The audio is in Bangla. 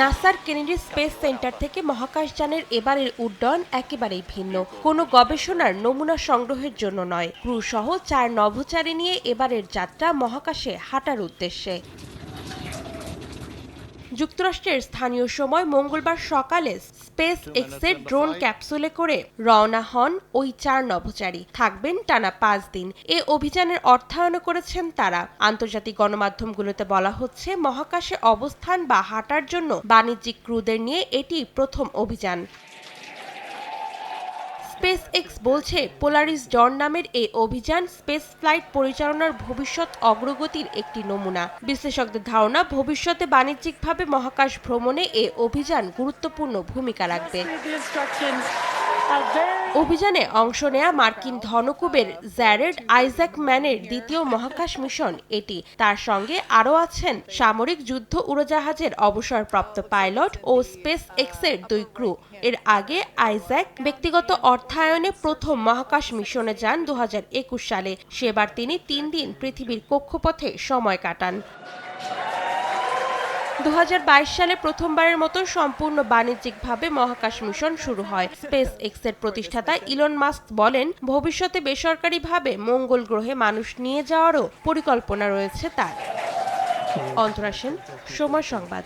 নাসার কেনেডি স্পেস সেন্টার থেকে মহাকাশযানের এবারের উড্ডয়ন একেবারেই ভিন্ন। কোনো গবেষণার নমুনা সংগ্রহের জন্য নয়, ক্রু সহ 4 নভোচারী নিয়ে এবারের যাত্রা মহাকাশে হাঁটার উদ্দেশ্যে। যুক্তরাষ্ট্রের স্থানীয় সময় মঙ্গলবার সকালে স্পেস এক্সের ড্রোন ক্যাপসুলে করে রওনা হন ওই 4 নভোচারী। থাকবেন টানা 5 দিন। এ অভিযানের অর্থায়ন করেছেন তারা। আন্তর্জাতিক গণমাধ্যমগুলোতে বলা হচ্ছে, মহাকাশে অবস্থান বা হাঁটার জন্য বাণিজ্যিক ক্রুদের নিয়ে এটি প্রথম অভিযান। স্পেস এক্স বলছে, পোলারিস ডন নামের এই অভিযান স্পেস ফ্লাইট পরিচালনার ভবিষ্যৎ অগ্রগতির একটি নমুনা। বিশ্লেষকদের ধারণা, ভবিষ্যতে বাণিজ্যিকভাবে মহাকাশ ভ্রমণে এ অভিযান গুরুত্বপূর্ণ ভূমিকা রাখবে। অভিযানে অংশ নেয়া মার্কিন ধনকুবের জ্যারেড আইজ্যাকম্যানের দ্বিতীয় মহাকাশ মিশন এটি। তার সঙ্গে আরও আছেন সামরিক যুদ্ধ উড়োজাহাজের অবসরপ্রাপ্ত পাইলট ও স্পেস এক্সের 2 ক্রু। এর আগে আইজ্যাক ব্যক্তিগত অর্থায়নে প্রথম মহাকাশ মিশনে যান 2021 সালে। সেবার তিনি 3 দিন পৃথিবীর কক্ষপথে সময় কাটান। 2022 সালে প্রথমবারের মতো সম্পূর্ণ বাণিজ্যিকভাবে মহাকাশ মিশন শুরু হয়। স্পেস এক্সের প্রতিষ্ঠাতা ইলন মাস্ক বলেন, ভবিষ্যতে বেসরকারিভাবে মঙ্গল গ্রহে মানুষ নিয়ে যাওয়ারও পরিকল্পনা রয়েছে তার। অন্তরা সেন, সময় সংবাদ।